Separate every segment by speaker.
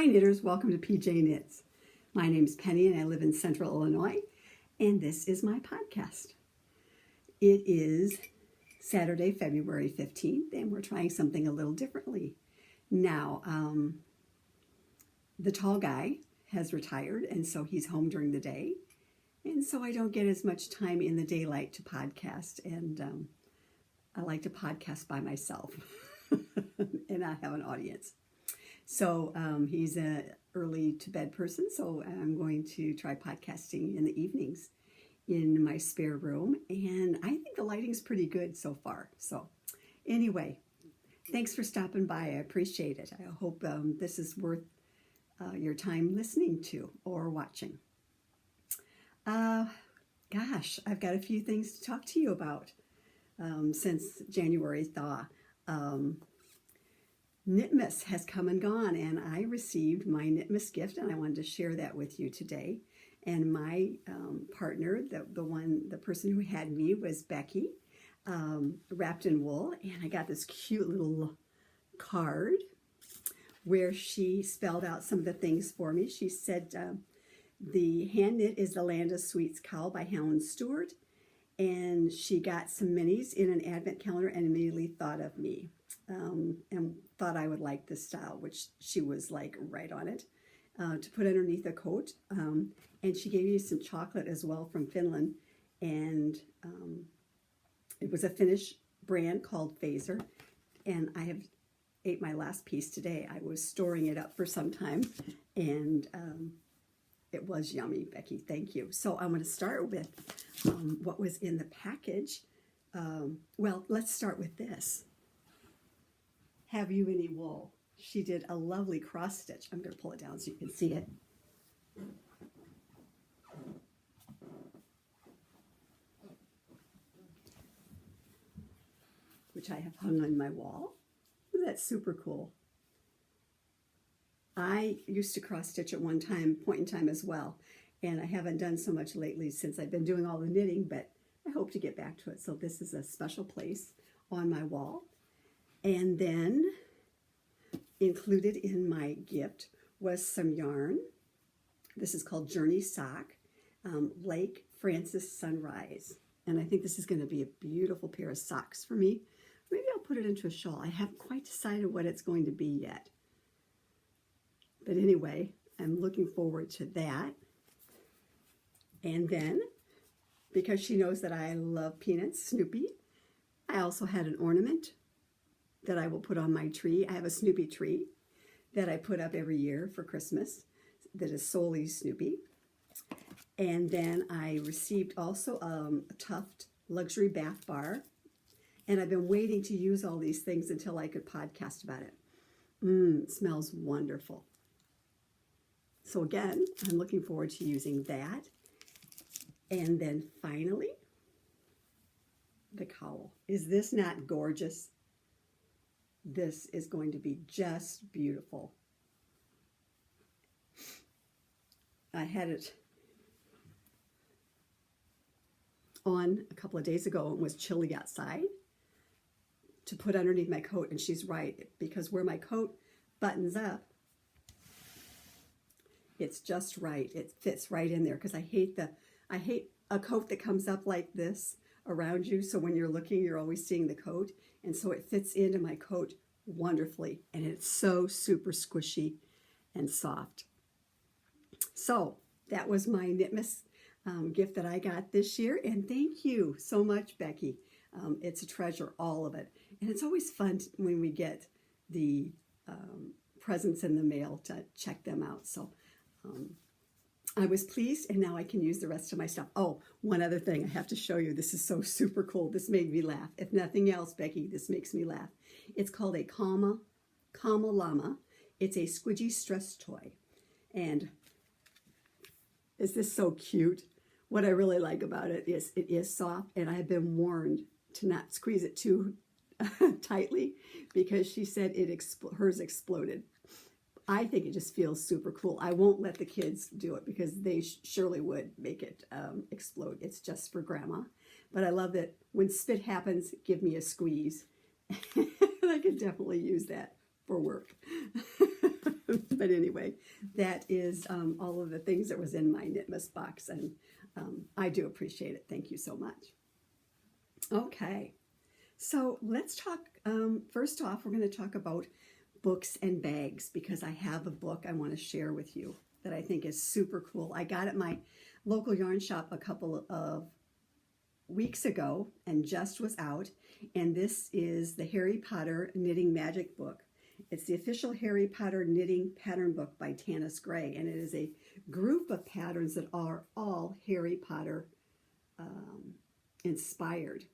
Speaker 1: Hi knitters, welcome to PJ Knits. My name is Penny and I live in Central Illinois, and this is my podcast. It is Saturday, February 15th, and we're trying something a little differently. Now, the tall guy has retired, and so he's home during the day, and so I don't get as much time in the daylight to podcast, and I like to podcast by myself and not have an audience. So he's an early to bed person, so I'm going to try podcasting in the evenings in my spare room, and I think the lighting's pretty good so far. So anyway, thanks for stopping by. I appreciate it. I hope this is worth your time listening to or watching. Gosh, I've got a few things to talk to you about since January thaw. Knitmas has come and gone, and I received my Knitmas gift, and I wanted to share that with you today. And my partner, the person who had me, was Becky, wrapped in wool, and I got this cute little card where she spelled out some of the things for me. She said, the hand knit is the Land of Sweets cowl by Helen Stewart, and she got some minis in an advent calendar and immediately thought of me. And thought I would like this style, which she was like right on it, to put underneath a coat. And she gave me some chocolate as well from Finland, and it was a Finnish brand called Fazer, and I have ate my last piece today. I was storing it up for some time, and it was yummy, Becky. Thank you. So I'm going to start with what was in the package. Well, let's start with this. Have you any wool? She did a lovely cross stitch. I'm going to pull it down so you can see it. Which I have hung on my wall. That's super cool. I used to cross stitch at one point in time as well, and I haven't done so much lately since I've been doing all the knitting, but I hope to get back to it. So this is a special place on my wall. And then included in my gift was some yarn. This is called Journey Sock, Lake Francis Sunrise. And I think this is going to be a beautiful pair of socks for me. Maybe I'll put it into a shawl. I haven't quite decided what it's going to be yet. But anyway, I'm looking forward to that. And then, because she knows that I love Peanuts, Snoopy, I also had an ornament that I will put on my tree. I have a Snoopy tree that I put up every year for Christmas that is solely Snoopy. And then I received also a Tuft luxury bath bar. And I've been waiting to use all these things until I could podcast about it. It smells wonderful. So again, I'm looking forward to using that. And then finally, the cowl. Is this not gorgeous? This is going to be just beautiful. I had it on a couple of days ago and it was chilly outside to put underneath my coat, and she's right, because where my coat buttons up, it's just right. It fits right in there, because I hate a coat that comes up like this around you, so when you're looking, you're always seeing the coat, and so it fits into my coat wonderfully, and it's so super squishy and soft. So that was my Knitmas gift that I got this year, and thank you so much, Becky. It's a treasure, all of it, and it's always fun when we get the presents in the mail to check them out. So I was pleased, and now I can use the rest of my stuff. Oh, one other thing I have to show you. This is so super cool. This made me laugh. If nothing else, Becky, this makes me laugh. It's called a Kama Llama. It's a squidgy stress toy. And is this so cute? What I really like about it is soft, and I've been warned to not squeeze it too tightly, because she said hers exploded. I think it just feels super cool. I won't let the kids do it because they surely would make it explode. It's just for grandma. But I love that when spit happens, give me a squeeze. I could definitely use that for work. But anyway, that is all of the things that was in my Knitmas box, and I do appreciate it. Thank you so much. Okay, so let's talk. First off, we're going to talk about books and bags, because I have a book I want to share with you that I think is super cool. I got at my local yarn shop a couple of weeks ago and just was out, and this is the Harry Potter Knitting Magic Book. It's the official Harry Potter knitting pattern book by Tanis Gray, and it is a group of patterns that are all Harry Potter inspired.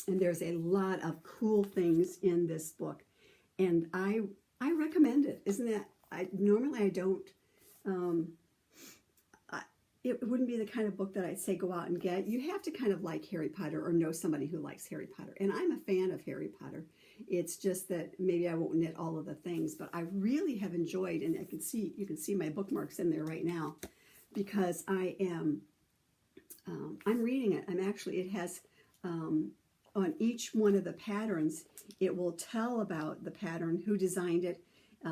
Speaker 1: And there's a lot of cool things in this book, and I recommend it. Isn't that, normally I don't, it wouldn't be the kind of book that I'd say go out and get. You have to kind of like Harry Potter or know somebody who likes Harry Potter. And I'm a fan of Harry Potter. It's just that maybe I won't knit all of the things, but I really have enjoyed, and you can see my bookmarks in there right now, because I am, I'm reading it. It has, on each one of the patterns, it will tell about the pattern, who designed it,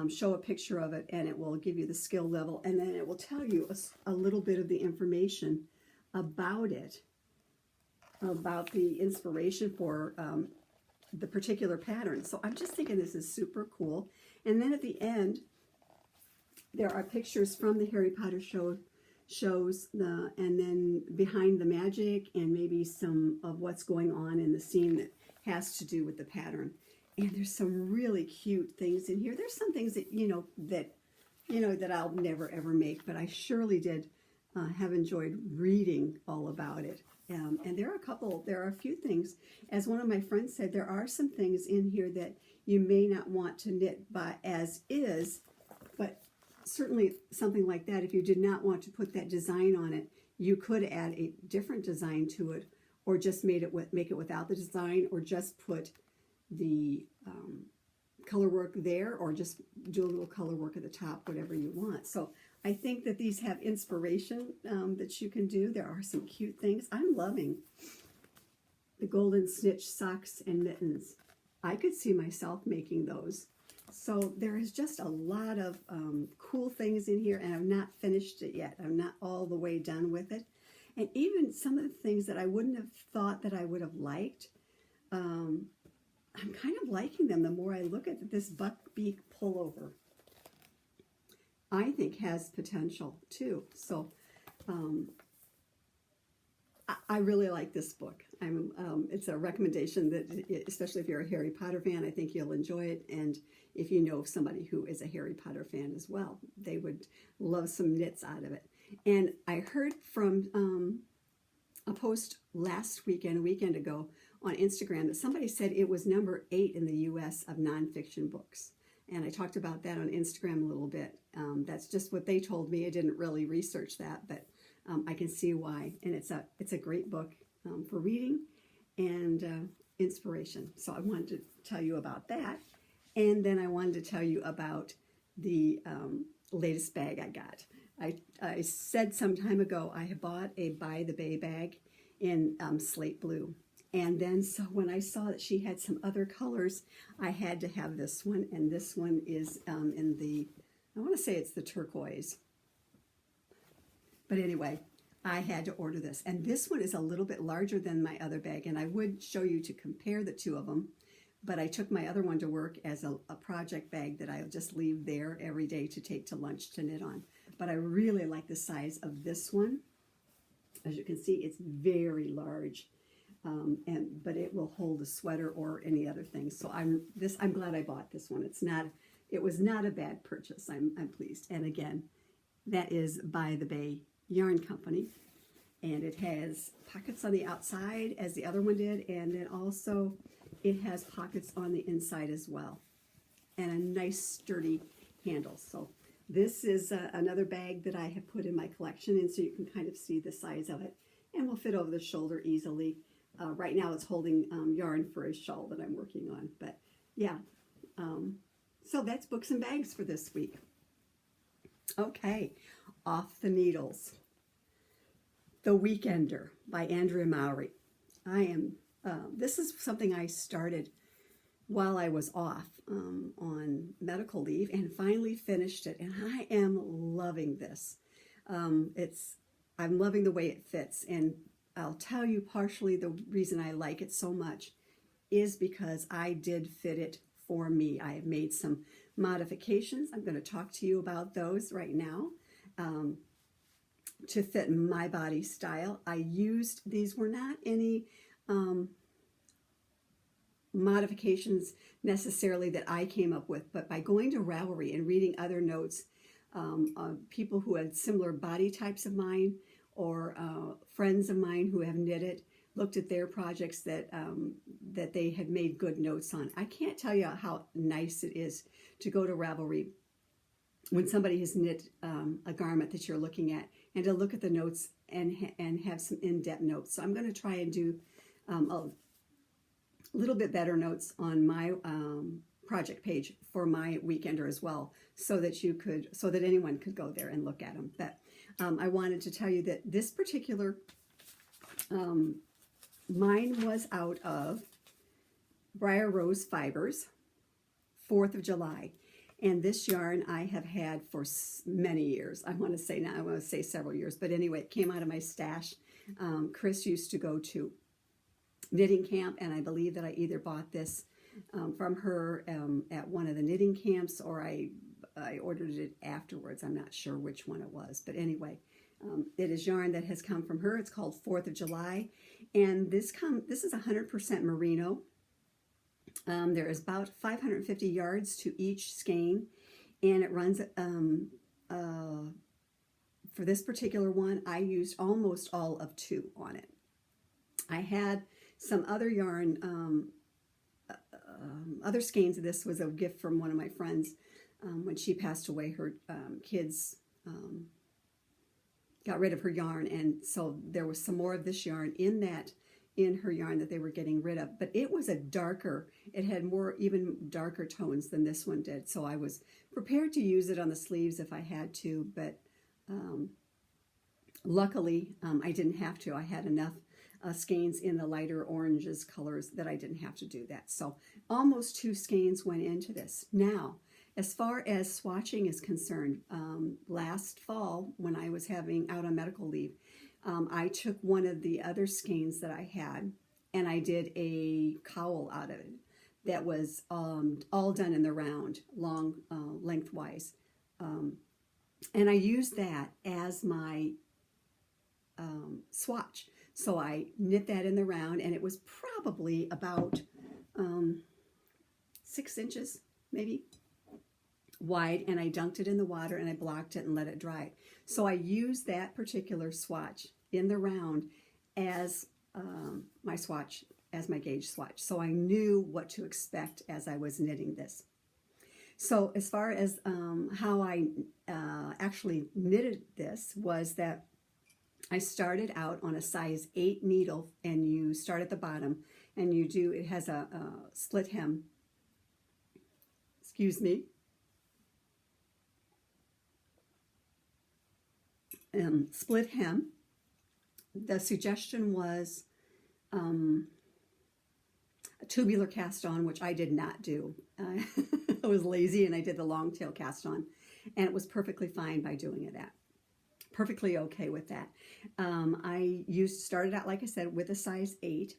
Speaker 1: show a picture of it, and it will give you the skill level, and then it will tell you a little bit of the information about it, about the inspiration for the particular pattern. So I'm just thinking this is super cool. And then at the end, there are pictures from the Harry Potter shows, and then behind the magic, and maybe some of what's going on in the scene that has to do with the pattern. And there's some really cute things in here. There's some things that that I'll never ever make, but I surely did have enjoyed reading all about it. And there are a few things. As one of my friends said, there are some things in here that you may not want to knit by as is, but certainly something like that, if you did not want to put that design on it, you could add a different design to it, or just make it without the design, or just put the color work there, or just do a little color work at the top, whatever you want. So I think that these have inspiration that you can do. There are some cute things. I'm loving the golden snitch socks and mittens. I could see myself making those. So there is just a lot of cool things in here, and I've not finished it yet. I'm not all the way done with it. And even some of the things that I wouldn't have thought that I would have liked, I'm kind of liking them the more I look at this buckbeak pullover. I think has potential too. So I really like this book. It's a recommendation that, especially if you're a Harry Potter fan, I think you'll enjoy it. And if you know somebody who is a Harry Potter fan as well, they would love some knits out of it. And I heard from a post last weekend, a weekend ago, on Instagram, that somebody said it was number 8 in the U.S. of nonfiction books. And I talked about that on Instagram a little bit. That's just what they told me. I didn't really research that, but I can see why. And it's a great book for reading and inspiration. So I wanted to tell you about that. And then I wanted to tell you about the latest bag I got. I said some time ago I had bought a By the Bay bag in slate blue. And then so when I saw that she had some other colors, I had to have this one. And this one is in the, I want to say it's the turquoise. But anyway, I had to order this. And this one is a little bit larger than my other bag. And I would show you to compare the two of them. But I took my other one to work as a project bag that I'll just leave there every day to take to lunch to knit on. But I really like the size of this one. As you can see, it's very large. But it will hold a sweater or any other thing. So I'm glad I bought this one. It was not a bad purchase. I'm pleased. And again, that is By the Bay Yarn Company, and it has pockets on the outside as the other one did, and then also it has pockets on the inside as well, and a nice sturdy handle. So this is another bag that I have put in my collection, and so you can kind of see the size of it, and will fit over the shoulder easily. Right now it's holding yarn for a shawl that I'm working on. But yeah, so that's books and bags for this week. Okay, Off the Needles. The Weekender by Andrea Mowry. This is something I started while I was off on medical leave, and finally finished it. And I am loving this. I'm loving the way it fits. And I'll tell you partially the reason I like it so much is because I did fit it for me. I have made some modifications. I'm going to talk to you about those right now to fit my body style. These were not any modifications necessarily that I came up with, but by going to Ravelry and reading other notes of people who had similar body types of mine, or friends of mine who have knitted, looked at their projects that that they had made good notes on. I can't tell you how nice it is to go to Ravelry when somebody has knit a garment that you're looking at, and to look at the notes and have some in-depth notes. So I'm going to try and do a little bit better notes on my project page for my weekender as well, so that anyone could go there and look at them. But I wanted to tell you that this particular mine was out of Briar Rose Fibers, 4th of July. And this yarn I have had for many years. I want to say several years, but anyway, it came out of my stash. Chris used to go to knitting camp, and I believe that I either bought this from her at one of the knitting camps, or I ordered it afterwards. I'm not sure which one it was, but anyway, it is yarn that has come from her. It's called 4th of July, and this is 100% merino. There is about 550 yards to each skein, and it runs, for this particular one, I used almost all of 2 on it. I had some other yarn, other skeins of this was a gift from one of my friends. When she passed away, her kids got rid of her yarn, and so there was some more of this yarn in her yarn that they were getting rid of. But it was it had even darker tones than this one did. So I was prepared to use it on the sleeves if I had to, but luckily I didn't have to. I had enough skeins in the lighter oranges colors that I didn't have to do that. So almost 2 skeins went into this. Now, as far as swatching is concerned, last fall when I was out on medical leave, I took one of the other skeins that I had, and I did a cowl out of it that was all done in the round, long lengthwise. And I used that as my swatch. So I knit that in the round, and it was probably about 6 inches, maybe, wide, and I dunked it in the water, and I blocked it and let it dry. So I used that particular swatch in the round as my swatch, as my gauge swatch. So I knew what to expect as I was knitting this. So as far as how I actually knitted this was that I started out on a size 8 needle, and you start at the bottom, and it has a split hem, excuse me, split hem. The suggestion was a tubular cast on, which I did not do. I was lazy, and I did the long tail cast on, and it was perfectly fine by doing that. Perfectly okay with that. I started out, like I said, with a size 8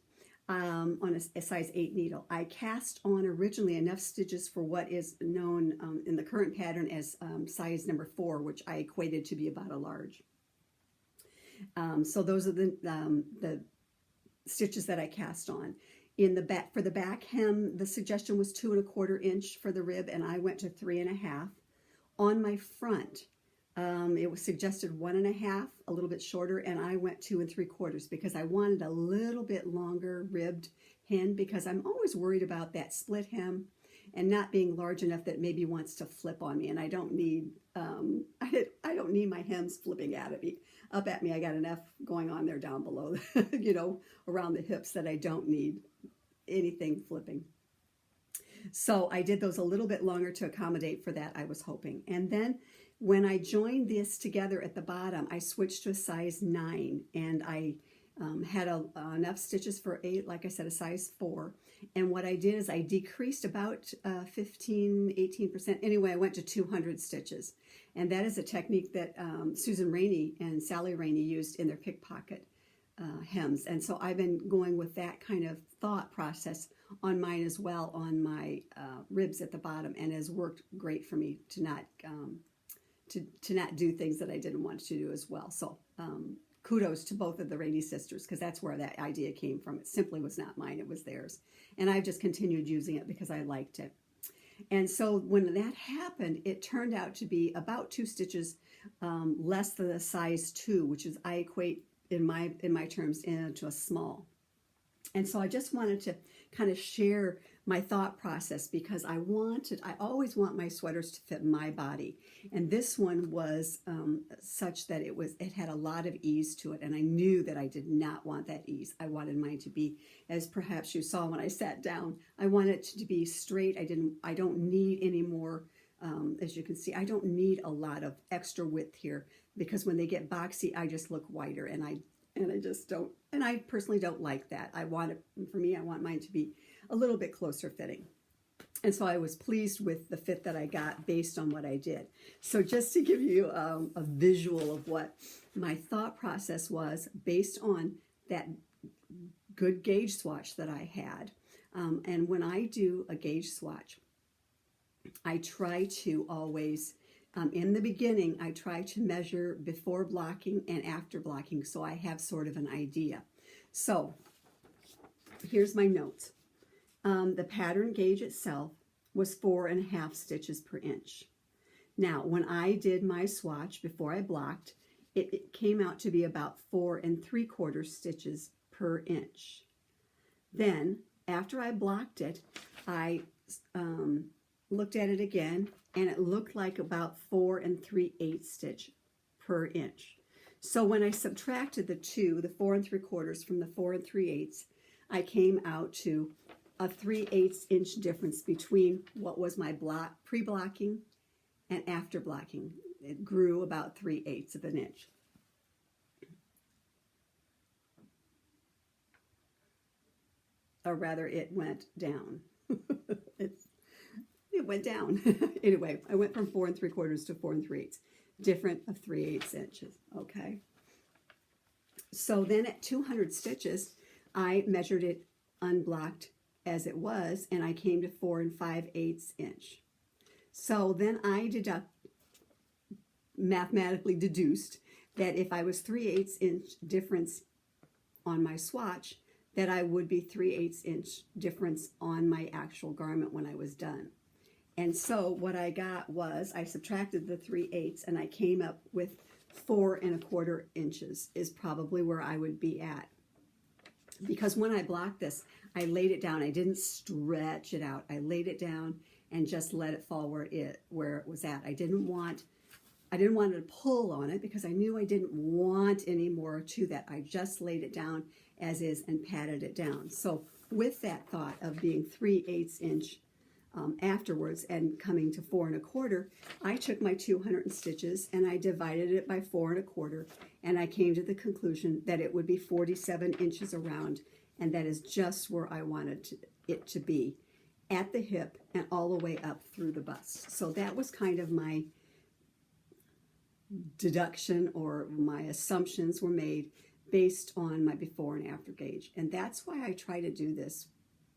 Speaker 1: on a size 8 needle. I cast on originally enough stitches for what is known in the current pattern as size number 4, which I equated to be about a large. So those are the stitches that I cast on. In the back, for the back hem, the suggestion was 2 1/4 inch for the rib, and I went to 3 1/2. On my front, it was suggested 1 1/2, a little bit shorter, and I went 2 3/4 because I wanted a little bit longer ribbed hem, because I'm always worried about that split hem and not being large enough that maybe wants to flip on me, and I don't need I don't need my hems flipping up at me. I got enough going on there down below, around the hips, that I don't need anything flipping. So I did those a little bit longer to accommodate for that, I was hoping. And then when I joined this together at the bottom, I switched to a size 9, and I had enough stitches for like I said, a size 4. And what I did is I decreased about 15, 18%. Anyway, I went to 200 stitches. And that is a technique that Susan Rainey and Sally Rainey used in their pickpocket hems. And so I've been going with that kind of thought process on mine as well, on my ribs at the bottom, and has worked great for me to not do things that I didn't want to do as well. So kudos to both of the Rainey sisters, because that's where that idea came from. It simply was not mine, it was theirs. And I've just continued using it because I liked it. And so when that happened, it turned out to be about 2 stitches less than a size 2, which is, I equate in my terms into a small. And so I just wanted to kind of share my thought process, because I always want my sweaters to fit my body. And this one was such that it had a lot of ease to it. And I knew that I did not want that ease. I wanted mine to be, as perhaps you saw when I sat down, I wanted it to be straight. I don't need any more, as you can see, I don't need a lot of extra width here, because when they get boxy, I just look wider, and I just don't, and I personally don't like that. For me, I want mine to be a little bit closer fitting. And so I was pleased with the fit that I got based on what I did. So just to give you a visual of what my thought process was based on that good gauge swatch that I had. And when I do a gauge swatch, I try to always, in the beginning, I try to measure before blocking and after blocking, so I have sort of an idea. So here's my notes. The pattern gauge itself was 4.5 stitches per inch. Now, when I did my swatch before I blocked, it came out to be about 4 3/4 stitches per inch. Then, after I blocked it, I looked at it again, and it looked like about 4 3/8 stitch per inch. So when I subtracted the 4 3/4 from the 4 3/8, I came out to a 3/8 inch difference between what was my pre-blocking and after blocking. It grew about 3/8 of an inch. Or rather, it went down. It went down. Anyway, I went from 4 3/4 to 4 3/8, different of 3/8 inches. Okay. So then at 200 stitches, I measured it unblocked as it was, and I came to 4 5/8 inch. So then I mathematically deduced that if I was 3/8 inch difference on my swatch, that I would be 3/8 inch difference on my actual garment when I was done. And so what I got was, I subtracted the 3/8 and I came up with 4 1/4 inches is probably where I would be at. Because when I blocked this, I laid it down. I didn't stretch it out. I laid it down and just let it fall where it was at. I didn't want to pull on it, because I knew I didn't want any more to that. I just laid it down as is and patted it down. So with that thought of being 3/8 inch afterwards and coming to 4 1/4, I took my 200 stitches and I divided it by 4 1/4, and I came to the conclusion that it would be 47 inches around, and that is just where I wanted it to be, at the hip and all the way up through the bust. So that was kind of my deduction, or my assumptions were made based on my before and after gauge. And that's why I try to do this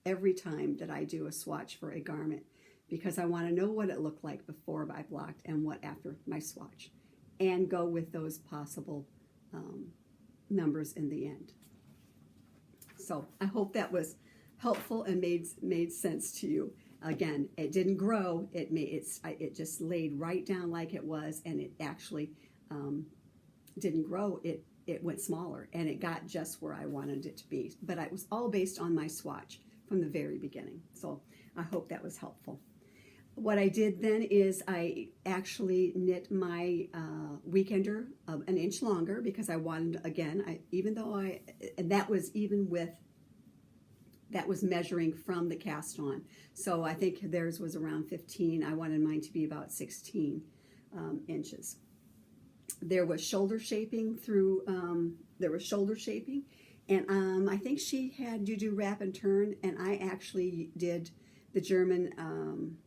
Speaker 1: every time that I do a swatch for a garment, because I want to know what it looked like before I blocked and what after my swatch, and go with those possible numbers in the end. So I hope that was helpful and made sense to you. Again, it didn't grow. It just laid right down like it was, and it actually didn't grow. It went smaller, and it got just where I wanted it to be. But it was all based on my swatch from the very beginning. So I hope that was helpful. What I did then is I actually knit my weekender 1 inch longer, because I wanted, again, and that was measuring from the cast on. So I think theirs was around 15. I wanted mine to be about 16 inches. There was shoulder shaping And I think she had you do wrap and turn, and I actually did the German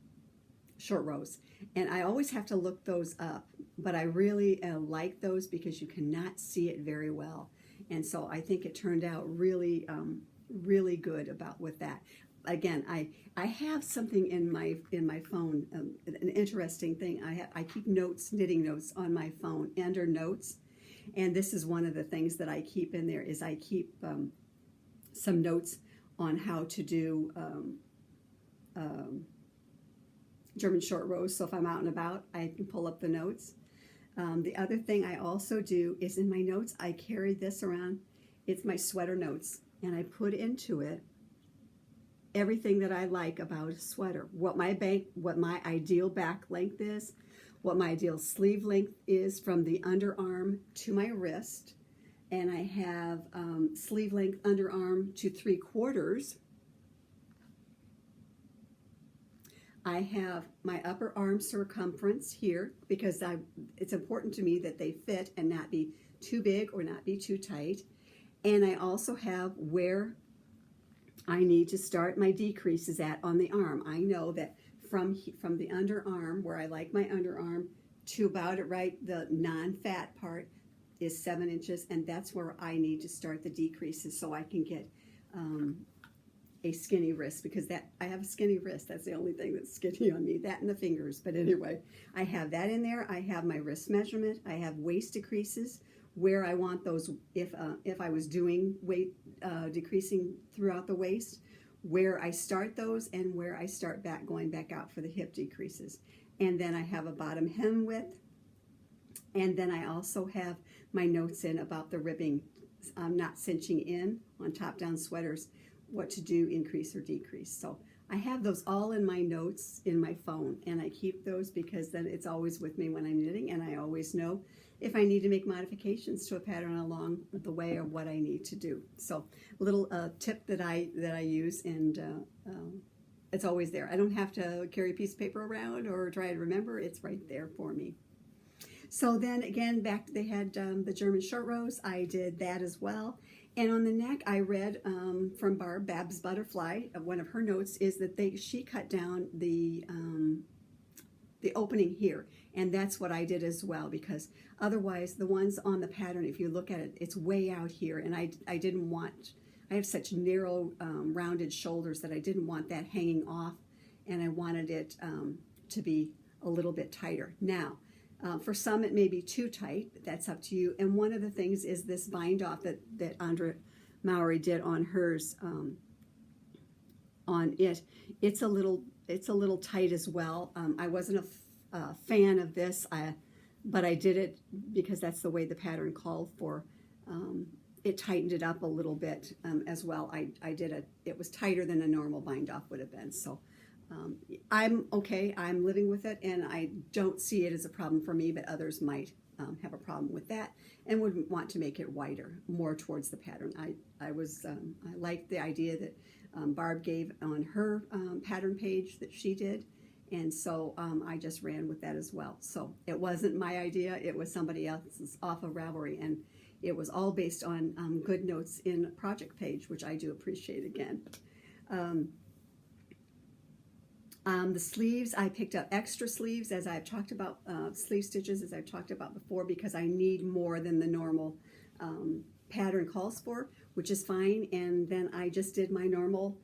Speaker 1: short rows. And I always have to look those up, but I really like those because you cannot see it very well. And so I think it turned out really, really good about with that. Again, I have something in my phone, an interesting thing. I keep notes, knitting notes on my phone under notes, and this is one of the things that I keep in there. Is I keep some notes on how to do German short rows. So if I'm out and about, I can pull up the notes. The other thing I also do is in my notes, I carry this around. It's my sweater notes, and I put into it everything that I like about a sweater. What my ideal back length is, what my ideal sleeve length is from the underarm to my wrist, and I have sleeve length underarm to 3/4. I have my upper arm circumference here because it's important to me that they fit and not be too big or not be too tight. And I also have where I need to start my decreases at on the arm. I know that from the underarm, where I like my underarm, to about it right, the non-fat part is 7 inches, and that's where I need to start the decreases so I can get a skinny wrist, because that I have a skinny wrist. That's the only thing that's skinny on me, that and the fingers. But anyway, I have that in there. I have my wrist measurement. I have waist decreases, where I want those if I was doing weight decreasing throughout the waist, where I start those and where I start going back out for the hip decreases. And then I have a bottom hem width, and then I also have my notes in about the ribbing, not cinching in on top-down sweaters, what to do, increase or decrease. So I have those all in my notes in my phone, and I keep those because then it's always with me when I'm knitting, and I always know if I need to make modifications to a pattern along the way or what I need to do. So a little tip that I use, and it's always there. I don't have to carry a piece of paper around or try to remember. It's right there for me. So then again, back they had the German short rows. I did that as well. And on the neck, I read from Babs Butterfly. One of her notes is that she cut down the opening here, and that's what I did as well, because otherwise the ones on the pattern, if you look at it, it's way out here, and I didn't want. I have such narrow, rounded shoulders that I didn't want that hanging off, and I wanted it to be a little bit tighter. Now, for some, it may be too tight, but that's up to you. And one of the things is this bind off that Andrea Mowry did on hers. On it, it's a little tight as well. I wasn't a fan of this, but I did it because that's the way the pattern called for. It tightened it up a little bit as well. I did it. It was tighter than a normal bind off would have been. So. I'm okay. I'm living with it, and I don't see it as a problem for me, but others might have a problem with that and would want to make it wider, more towards the pattern. I liked the idea that Barb gave on her pattern page that she did, and so I just ran with that as well. So it wasn't my idea. It was somebody else's off of Ravelry, and it was all based on good notes in project page, which I do appreciate again. The sleeves, I picked up extra sleeves, as I've talked about, sleeve stitches, as I've talked about before, because I need more than the normal pattern calls for, which is fine. And then I just did my normal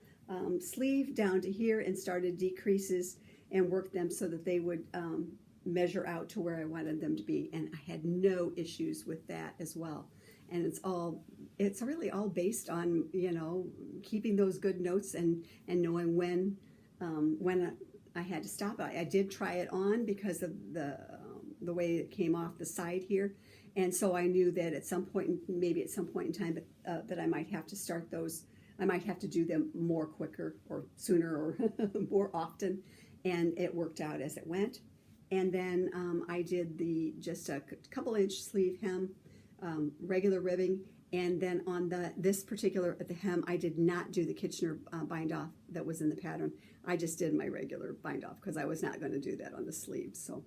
Speaker 1: sleeve down to here and started decreases and worked them so that they would measure out to where I wanted them to be. And I had no issues with that as well. And it's really all based on, keeping those good notes and knowing when I had to stop it. I did try it on because of the way it came off the side here, and so I knew that at some point, maybe at some point in time, that I might have to start those. I might have to do them more quicker or sooner or more often, and it worked out as it went. And then I did just a couple inch sleeve hem, regular ribbing. And then on this particular, at the hem, I did not do the Kitchener bind off that was in the pattern. I just did my regular bind off because I was not going to do that on the sleeves. So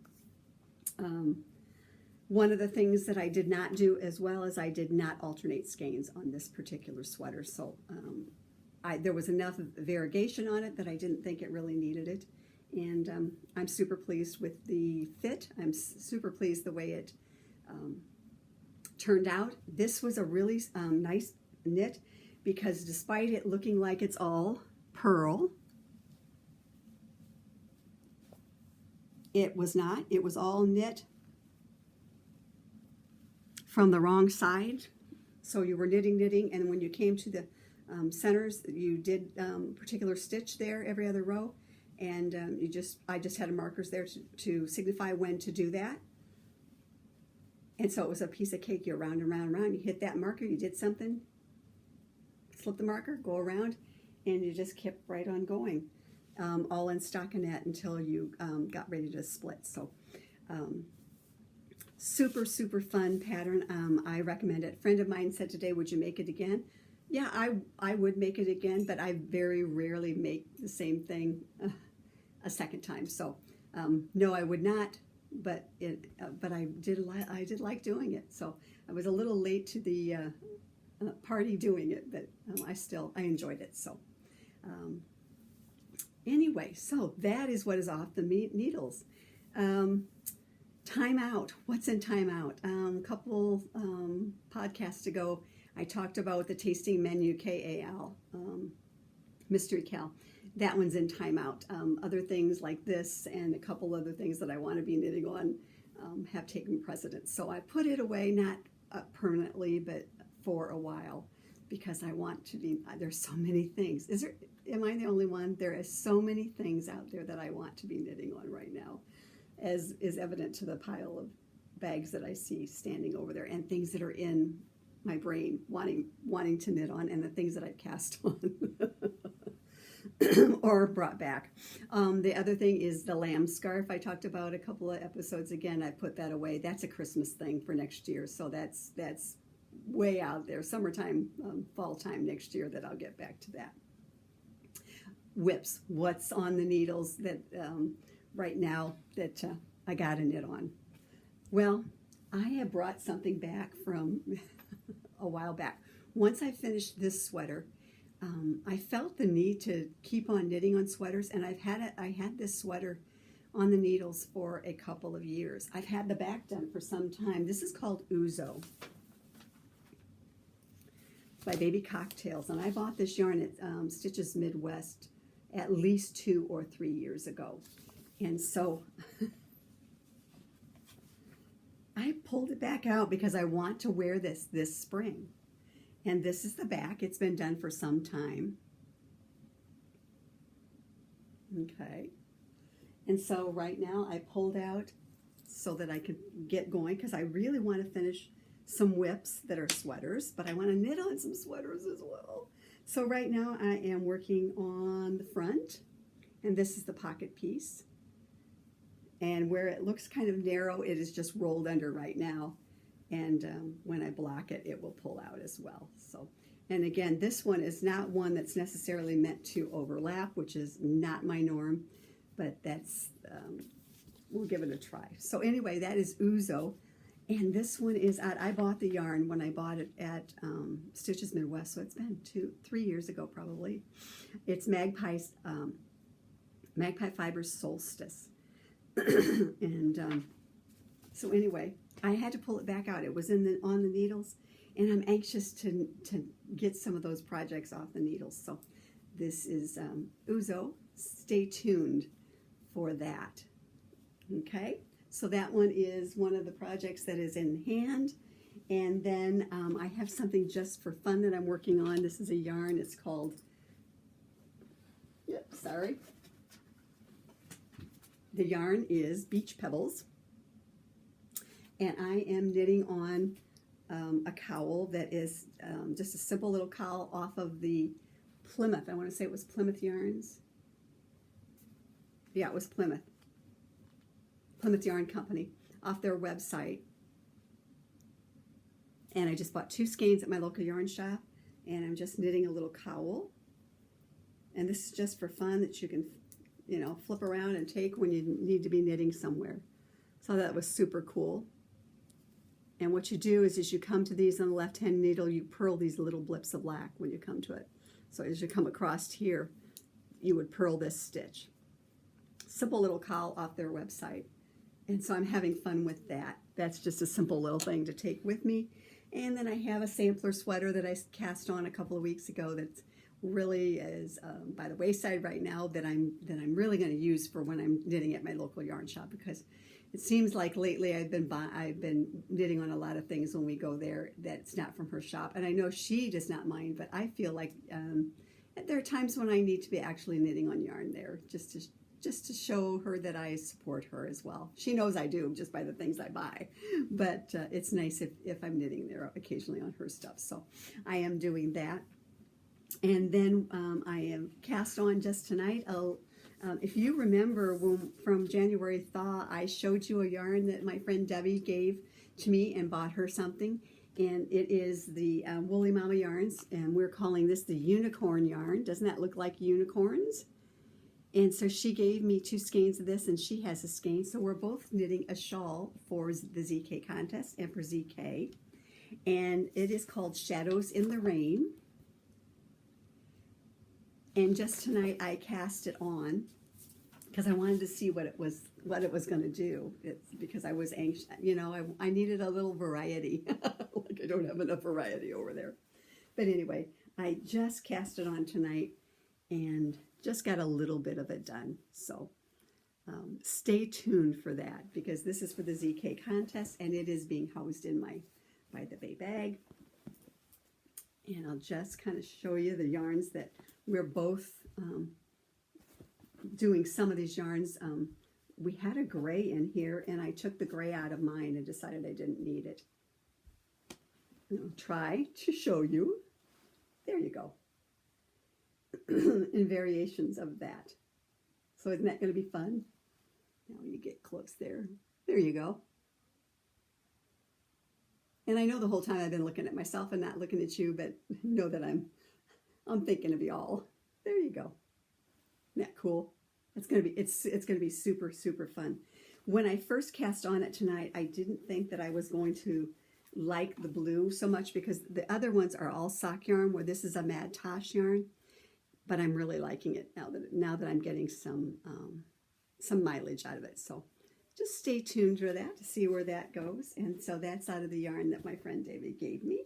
Speaker 1: One of the things that I did not do as well is I did not alternate skeins on this particular sweater. So there was enough variegation on it that I didn't think it really needed it. And I'm super pleased with the fit. I'm super pleased the way it turned out. This was a really nice knit because despite it looking like it's all pearl, it was not. It was all knit from the wrong side. So you were knitting, and when you came to the centers, you did particular stitch there every other row, and I just had markers there to signify when to do that. And so it was a piece of cake. You're round and round and round. You hit that marker, you did something, slip the marker, go around, and you just kept right on going, all in stockinette until you got ready to split. So super, super fun pattern. I recommend it. A friend of mine said today, would you make it again? Yeah, I would make it again, but I very rarely make the same thing a second time. So no, I would not. But I did like doing it. So I was a little late to the party doing it, but I enjoyed it. So anyway, so that is what is off the needles. Time out. What's in time out? A couple podcasts ago, I talked about the tasting menu KAL, Mystery Cal. That one's in timeout. Other things like this and a couple other things that I want to be knitting on have taken precedence. So I put it away, not permanently, but for a while, because I want to be, there's so many things. Am I the only one? There is so many things out there that I want to be knitting on right now, as is evident to the pile of bags that I see standing over there and things that are in my brain wanting to knit on, and the things that I've cast on. Or brought back. The other thing is the lamb scarf I talked about a couple of episodes. Again, I put that away. That's a Christmas thing for next year, so that's way out there. Summertime, fall time next year that I'll get back to that. Whips. What's on the needles that right now that I got to knit on? Well, I have brought something back from a while back. Once I finished this sweater, I felt the need to keep on knitting on sweaters, and I had this sweater on the needles for a couple of years. I've had the back done for some time. This is called Ouzo by Baby Cocktails, and I bought this yarn at Stitches Midwest at least 2 or 3 years ago. And so I pulled it back out because I want to wear this spring. And this is the back. It's been done for some time. Okay. And so right now I pulled out so that I could get going, because I really want to finish some whips that are sweaters, but I want to knit on some sweaters as well. So right now I am working on the front, and this is the pocket piece. And where it looks kind of narrow, it is just rolled under right now. And when I block it, it will pull out as well. So, and again, this one is not one that's necessarily meant to overlap, which is not my norm, but that's, we'll give it a try. So anyway, that is Ouzo. And this one is, I bought the yarn when I bought it at Stitches Midwest, so it's been 3 years ago probably. It's Magpie Fibers Solstice. And so anyway, I had to pull it back out. It was on the needles, and I'm anxious to get some of those projects off the needles. So this is Ouzo. Stay tuned for that. Okay, so that one is one of the projects that is in hand. And then I have something just for fun that I'm working on. This is a yarn. It's called, the yarn is Beach Pebbles. And I am knitting on a cowl that is just a simple little cowl off of the Plymouth. I want to say it was Plymouth Yarns. Yeah, it was Plymouth Yarn Company, off their website. And I just bought 2 skeins at my local yarn shop, and I'm just knitting a little cowl. And this is just for fun, that you can, flip around and take when you need to be knitting somewhere. So that was super cool. And what you do is you come to these on the left-hand needle, you purl these little blips of black when you come to it. So as you come across here, you would purl this stitch. Simple little cowl off their website. And so I'm having fun with that. That's just a simple little thing to take with me. And then I have a sampler sweater that I cast on a couple of weeks ago that really is by the wayside right now that I'm really going to use for when I'm knitting at my local yarn shop, because it seems like lately I've been knitting on a lot of things when we go there that's not from her shop. And I know she does not mind, but I feel like there are times when I need to be actually knitting on yarn there just to show her that I support her as well. She knows I do just by the things I buy, but it's nice if I'm knitting there occasionally on her stuff. So I am doing that. And then I am cast on just tonight. If you remember from January Thaw, I showed you a yarn that my friend Debbie gave to me and bought her something. And it is the Woolly Mama Yarns, and we're calling this the unicorn yarn. Doesn't that look like unicorns? And so she gave me 2 skeins of this, and she has a skein. So we're both knitting a shawl for the ZK contest and for ZK. And it is called Shadows in the Rain. And just tonight I cast it on because I wanted to see what it was going to do. It's because I was anxious, I needed a little variety. Like I don't have enough variety over there. But anyway, I just cast it on tonight and just got a little bit of it done. So stay tuned for that, because this is for the ZK contest and it is being housed in my By the Bay bag. And I'll just kind of show you the yarns that we're both doing. Some of these yarns, we had a gray in here and I took the gray out of mine and decided I didn't need it. And I'll try to show you. There you go. In variations of that. So isn't that going to be fun? Now you get close there. There you go. And I know the whole time I've been looking at myself and not looking at you, but know that I'm thinking of y'all. There you go. Isn't that cool? It's going to be super, super fun. When I first cast on it tonight, I didn't think that I was going to like the blue so much, because the other ones are all sock yarn, where this is a Mad Tosh yarn. But I'm really liking it now that I'm getting some mileage out of it. So just stay tuned for that to see where that goes. And so that's out of the yarn that my friend David gave me.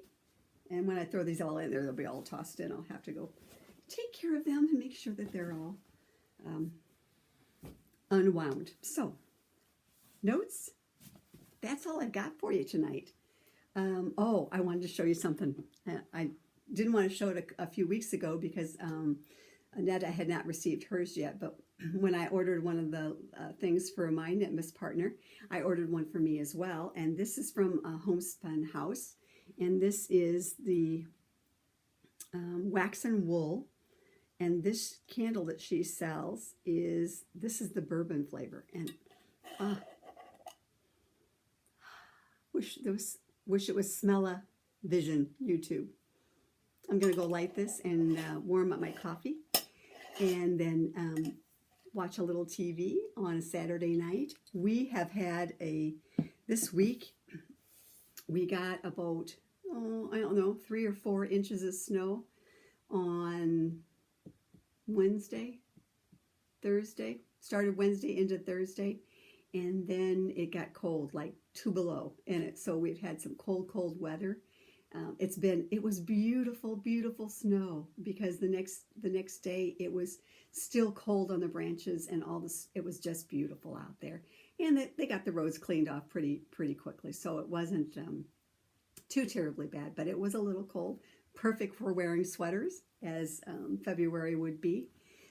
Speaker 1: And when I throw these all in there, they'll be all tossed in. I'll have to go take care of them and make sure that they're all unwound. So notes, that's all I've got for you tonight. Oh, I wanted to show you something. I didn't want to show it a few weeks ago because Annetta had not received hers yet, but when I ordered one of the things for my Knit Miss partner, I ordered one for me as well. And this is from Homespun House, and this is the Wax and Wool. And this candle that she sells is the bourbon flavor. And wish it was Smell-O-Vision YouTube. I'm going to go light this and warm up my coffee, and then watch a little TV on a Saturday night. We have had this week, we got about, I don't know, 3 or 4 inches of snow on Wednesday, Thursday. Started Wednesday into Thursday, and then it got cold, like 2 below. And so we've had some cold weather. It was beautiful, beautiful snow, because the next day it was still cold on the branches and all this. It was just beautiful out there, and they got the roads cleaned off pretty quickly, so it wasn't too terribly bad. But it was a little cold, perfect for wearing sweaters, as February would be.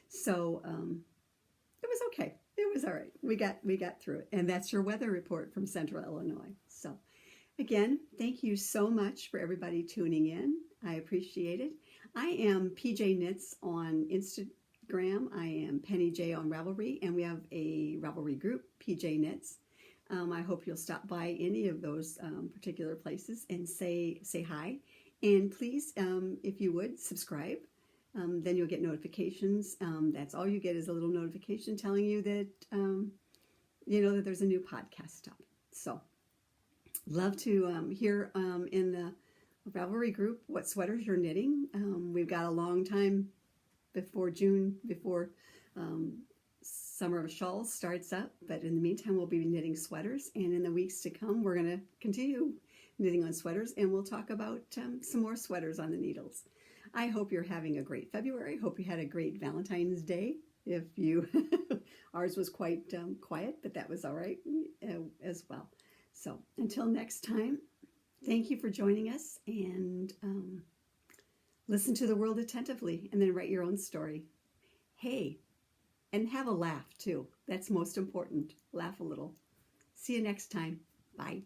Speaker 1: So it was okay. It was all right. We got through it, and that's your weather report from Central Illinois. So. Again, thank you so much for everybody tuning in. I appreciate it. I am PJ Knits on Instagram. I am Penny J on Ravelry, and we have a Ravelry group, PJ Knits. I hope you'll stop by any of those particular places and say hi. And please, if you would, subscribe. Then you'll get notifications. That's all you get, is a little notification telling you that, that there's a new podcast up. So. Love to hear in the Ravelry group what sweaters you're knitting. We've got a long time before June, before summer of shawls starts up, but in the meantime we'll be knitting sweaters, and in the weeks to come we're going to continue knitting on sweaters, and we'll talk about some more sweaters on the needles. I hope you're having a great February. Hope you had a great Valentine's Day. If you ours was quite quiet, but that was all right as well. So until next time, thank you for joining us, and listen to the world attentively and then write your own story. Hey, and have a laugh too. That's most important. Laugh a little. See you next time. Bye.